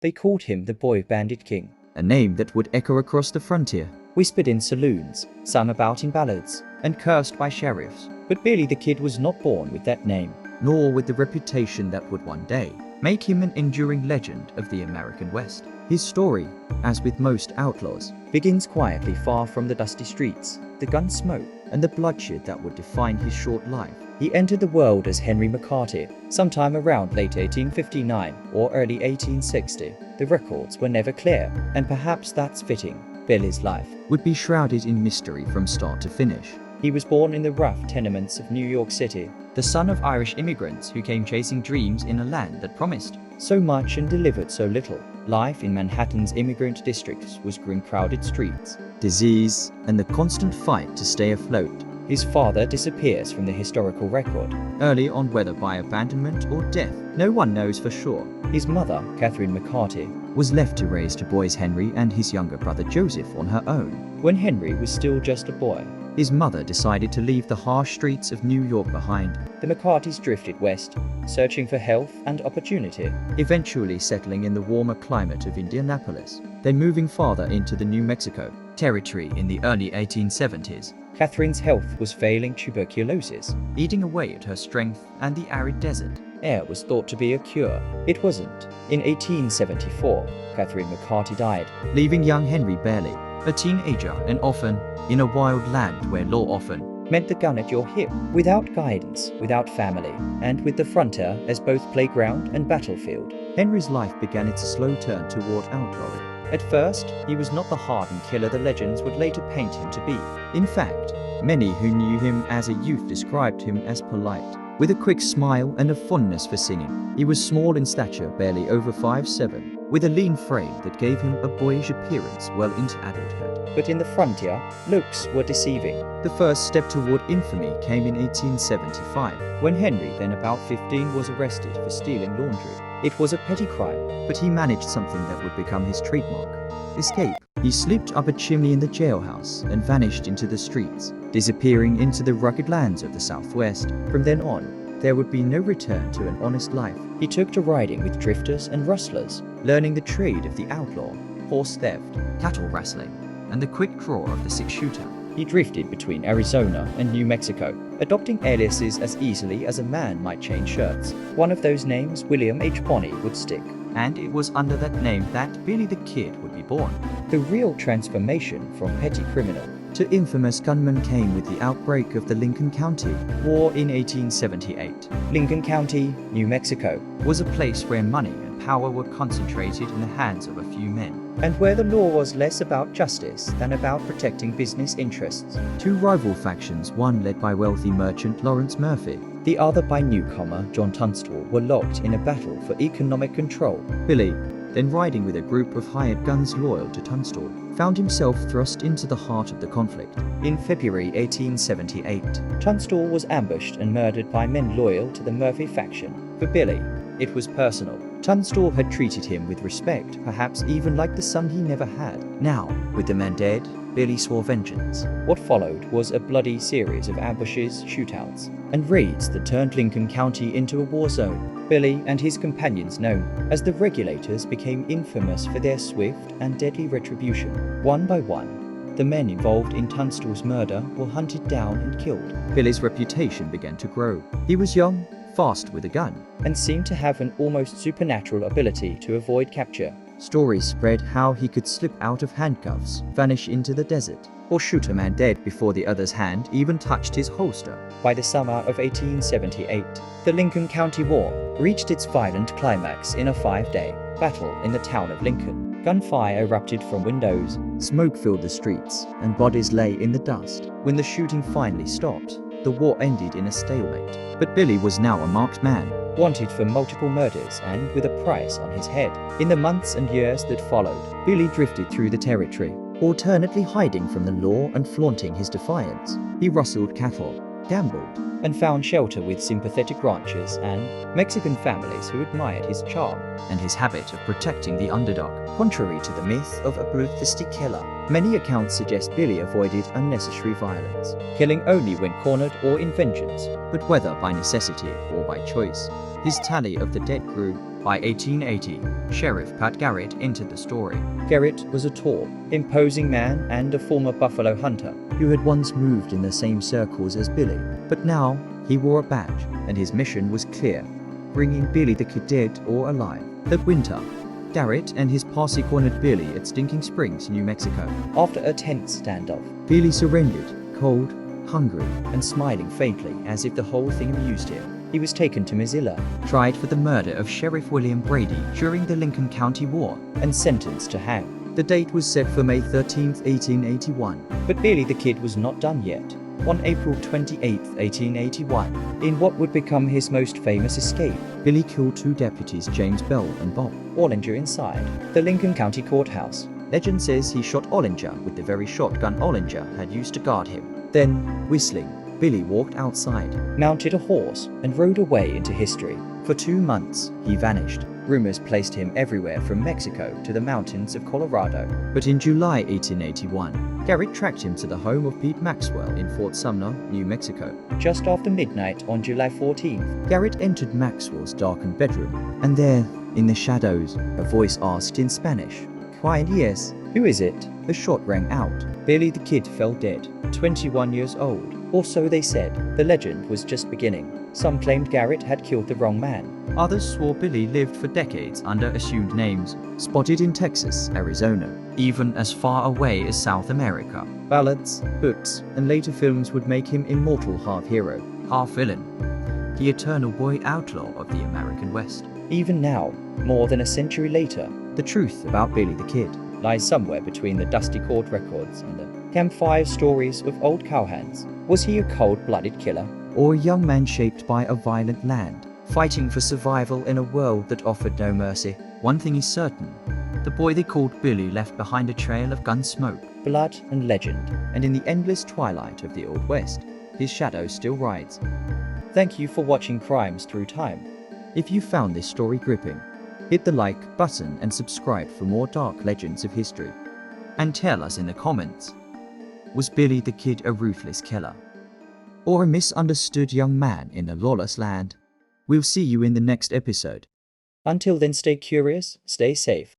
They called him the Boy Bandit King, a name that would echo across the frontier, whispered in saloons, sung about in ballads, and cursed by sheriffs, but Billy the Kid was not born with that name. nor with the reputation that would one day make him an enduring legend of the American West. His story, as with most outlaws, Begins quietly far from the dusty streets, the gun smoke, and the bloodshed that would define his short life. He entered the world as Henry McCarty, sometime around late 1859 or early 1860. The records were never clear, and perhaps that's fitting. Billy's life Would be shrouded in mystery from start to finish. He was born in the rough tenements of New York City, The son of Irish immigrants who came chasing dreams in a land that promised. so much and delivered so little. Life in Manhattan's immigrant districts was grim crowded streets. Disease, and the constant fight to stay afloat. His father disappears from the historical record. Early on, whether by abandonment or death, no one knows for sure. His mother, Catherine McCarty, Was left to raise two boys, Henry and his younger brother Joseph, on her own. when Henry was still just a boy. His mother decided to leave the harsh streets of New York behind, The McCartys drifted west, searching for health and opportunity. eventually settling in the warmer climate of Indianapolis, then moving farther into the New Mexico territory in the early 1870s, Catherine's health was failing tuberculosis. eating away at her strength and the arid desert. Air was thought to be a cure. It wasn't. In 1874, Catherine McCarty died. Leaving young Henry barely a teenager and orphan in a wild land where law often Meant the gun at your hip, without guidance, without family, and with the frontier as both playground and battlefield. Henry's life began its slow turn toward outlawry. At first, he was not the hardened killer the legends would later paint him to be. In fact, many who knew him as a youth described him as polite, with a quick smile and a fondness for singing. He was small in stature, barely over 5'7", with a lean frame that gave him a boyish appearance well into adulthood. But in the frontier, looks were deceiving. The first step toward infamy came in 1875. When Henry, then about 15, was arrested for stealing laundry. It was a petty crime. But he managed something that would become his trademark: escape. He slipped up a chimney in the jailhouse and vanished into the streets, disappearing into the rugged lands of the Southwest. From then on, there would be no return to an honest life. He took to riding with drifters and rustlers, learning the trade of the outlaw, horse theft. Cattle wrestling, and the quick draw of the six-shooter. He drifted between Arizona and New Mexico, adopting aliases as easily as a man might change shirts. One of those names, William H. Bonney, would stick. And it was under that name that Billy the Kid would be born. The real transformation from petty criminal To infamous gunman came with the outbreak of the Lincoln County war in 1878. Lincoln County, New Mexico, was a place where money and power were concentrated in the hands of a few men. and where the law was less about justice than about protecting business interests, Two rival factions, one led by wealthy merchant Lawrence Murphy. the other by newcomer John Tunstall, were locked in a battle for economic control. Billy, then riding with a group of hired guns loyal to Tunstall, found himself thrust into the heart of the conflict. In February 1878, Tunstall was ambushed and murdered by men loyal to the Murphy faction. For Billy, it was personal. Tunstall had treated him with respect, perhaps even like the son he never had. Now, with the men dead, Billy swore vengeance. What followed was a bloody series of ambushes, shootouts, and raids that turned Lincoln County into a war zone. Billy and his companions, known as the Regulators, became infamous for their swift and deadly retribution. One by one, the men involved in Tunstall's murder were hunted down and killed, Billy's reputation began to grow. He was young, fast with a gun. and seemed to have an almost supernatural ability to avoid capture, Stories spread how he could slip out of handcuffs, vanish into the desert, or shoot a man dead before the other's hand even touched his holster. By the summer of 1878, the Lincoln County War reached its violent climax in a 5-day battle in the town of Lincoln. Gunfire erupted from windows. Smoke filled the streets, and bodies lay in the dust. When the shooting finally stopped, the war ended in a stalemate. But Billy was now a marked man. Wanted for multiple murders and with a price on his head. In the months and years that followed, Billy drifted through the territory, alternately hiding from the law and flaunting his defiance. He rustled cattle, gambled, and found shelter with sympathetic ranchers and Mexican families who admired his charm and his habit of protecting the underdog. contrary to the myth of a bloodthirsty killer. Many accounts suggest Billy avoided unnecessary violence, killing only when cornered or in vengeance. But whether by necessity or by choice, his tally of the dead grew. By 1880, Sheriff Pat Garrett entered the story. Garrett was a tall, imposing man and a former buffalo hunter who had once moved in the same circles as Billy, but now he wore a badge and his mission was clear: bringing Billy the Kid dead or alive. That winter, Garrett and his posse cornered Billy at Stinking Springs, New Mexico. After a tense standoff, Billy surrendered, cold, hungry, and smiling faintly as if the whole thing amused him. He was taken to Missoula, Tried for the murder of Sheriff William Brady during the Lincoln County War. and sentenced to hang. The date was set for May 13, 1881. But Billy the Kid was not done yet. On April 28, 1881, in what would become his most famous escape, Billy killed two deputies, James Bell and Bob. Ollinger inside the Lincoln County Courthouse. Legend says he shot Ollinger with the very shotgun Ollinger had used to guard him. Then, Whistling, Billy walked outside. mounted a horse and rode away into history. For 2 months, he vanished. Rumors placed him everywhere from Mexico to the mountains of Colorado. But in July 1881, Garrett tracked him to the home of Pete Maxwell in Fort Sumner, New Mexico. Just after midnight on July 14th, Garrett entered Maxwell's darkened bedroom, and there, in the shadows, a voice asked in Spanish, "Quiet, yes. Who is it?" The shot rang out. Billy the Kid fell dead, 21 years old. Or so they said. The legend was just beginning. Some claimed Garrett had killed the wrong man. Others swore Billy lived for decades under assumed names, spotted in Texas, Arizona, even as far away as South America. Ballads, books, and later films would make him immortal half-hero. Half-villain, the eternal boy outlaw of the American West. Even now, more than a century later, The truth about Billy the Kid lies somewhere between the dusty court records and the campfire stories of old cowhands. Was he a cold-blooded killer? or a young man shaped by a violent land, fighting for survival in a world that offered no mercy. One thing is certain, the boy they called Billy left behind a trail of gun smoke, Blood and legend. and in the endless twilight of the Old West, his shadow still rides. Thank you for watching Crimes Through Time. If you found this story gripping, hit the like button and subscribe for more dark legends of history. And tell us in the comments, was Billy the Kid a ruthless killer? Or a misunderstood young man in a lawless land? We'll see you in the next episode. Until then, stay curious, stay safe.